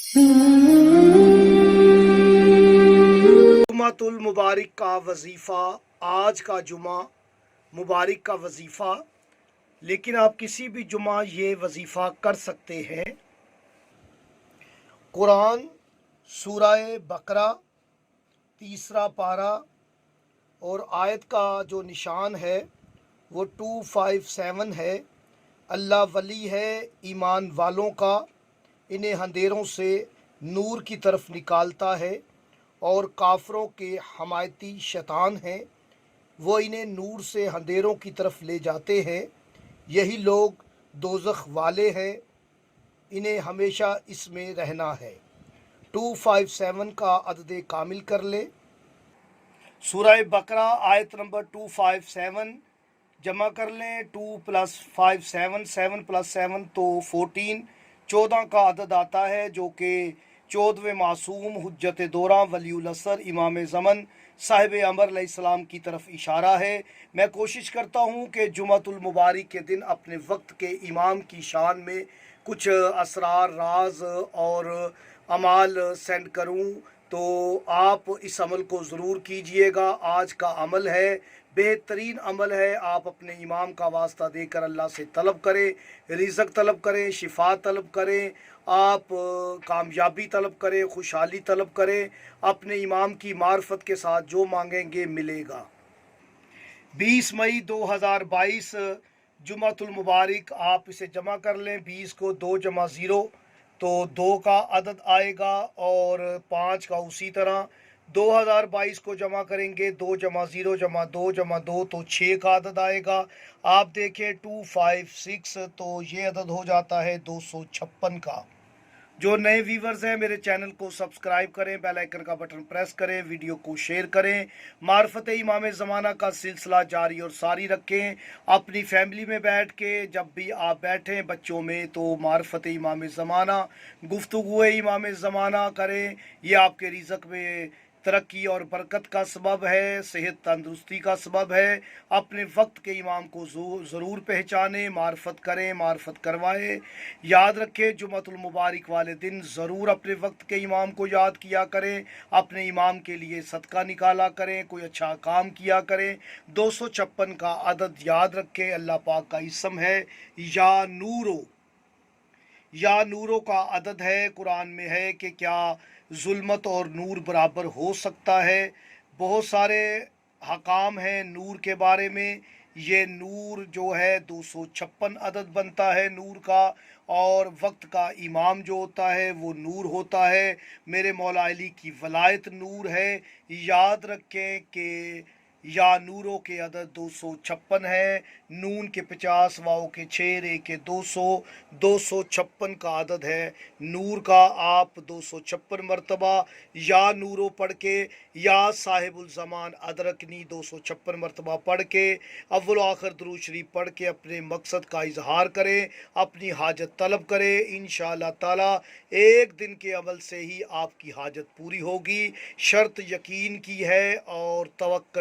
जुमातुल मुबारक का वजीफ़ा, आज का जुमा मुबारक का वजीफ़ा, लेकिन आप किसी भी जुमा ये वजीफ़ा कर सकते हैं। कुरान सूरह बकरा तीसरा पारा और आयत का जो निशान है वो 257 है। अल्लाह वली है ईमान वालों का, इन्हें अंधेरों से नूर की तरफ निकालता है, और काफरों के हमायती शैतान हैं, वो इन्हें नूर से अंधेरों की तरफ ले जाते हैं। यही लोग दोज़ख वाले हैं, इन्हें हमेशा इसमें रहना है। 257 का अदद कामिल कर ले। सूरह बकरा आयत नंबर 257 जमा कर लें। 2 + 5 7, 7 + 7 तो 14, 14 का अदद आता है, जो कि 14वें मासूम हुज्जत दोरा वलीउल असर इमाम ज़मन साहिब अमर अलैहिस्सलाम की तरफ इशारा है। मैं कोशिश करता हूँ कि जुमातुल मुबारक के दिन अपने वक्त के इमाम की शान में कुछ असरार, राज और अमाल सेंड करूँ, तो आप इस अमल को ज़रूर कीजिएगा। आज का अमल है, बेहतरीन अमल है। आप अपने इमाम का वास्ता देकर अल्लाह से तलब करें, रिज़्क़ तलब करें, शिफा तलब करें, आप कामयाबी तलब करें, खुशहाली तलब करें। अपने इमाम की मार्फत के साथ जो मांगेंगे मिलेगा। 20 मई 2022 जुमातुल मुबारक, आप इसे जमा कर लें। 20 को 2 + 0 तो 2 का अदद आएगा, और 5 का उसी तरह। 2022 को जमा करेंगे, 2 + 0 + 2 + 2 तो 6 का अदद आएगा। आप देखें 256 तो ये अदद हो जाता है 256 का। जो नए व्यूवर्स हैं मेरे चैनल को सब्सक्राइब करें, बेल आइकन का बटन प्रेस करें, वीडियो को शेयर करें। मार्फत इमाम ज़माना का सिलसिला जारी और सारी रखें। अपनी फैमिली में बैठ के जब भी आप बैठें बच्चों में, तो मार्फत इमाम ज़माना, गुफ्तगू इमाम ज़माना करें। ये आपके रिज़्क़ में तरक्की और बरकत का सबब है, सेहत तंदुरुस्ती का सबब है। अपने वक्त के इमाम को ज़रूर पहचानें, मार्फत करें, मार्फत करवाएं। याद रखें जुमातुल मुबारक वाले दिन ज़रूर अपने वक्त के इमाम को याद किया करें, अपने इमाम के लिए सदका निकाला करें, कोई अच्छा काम किया करें। 256 का अदद याद रखें। अल्लाह पाक का इसम है या नूरो, या नूरों का अदद है। कुरान में है कि क्या जुल्मत और नूर बराबर हो सकता है। बहुत सारे हकाम हैं नूर के बारे में। ये नूर जो है 256 अदद बनता है नूर का, और वक्त का इमाम जो होता है वो नूर होता है। मेरे मौला अली की वलायत नूर है। याद रखें कि या नूरों के अदद 256 है। नून के 50, वाओ के 6, रे के 200, 256 का अदद है नूर का। आप 256 मरतबा या नूरो पढ़ के, या साहिबुल ज़मान अदरकनी 256 मरतबा पढ़ के, अव्वल आखिर दुरूद शरीफ पढ़ के अपने मकसद का इजहार करें, अपनी हाजत तलब करें। इंशाअल्लाह ताला एक दिन के अमल से ही आपकी हाजत पूरी होगी। शर्त यकीन की है और तवक्कल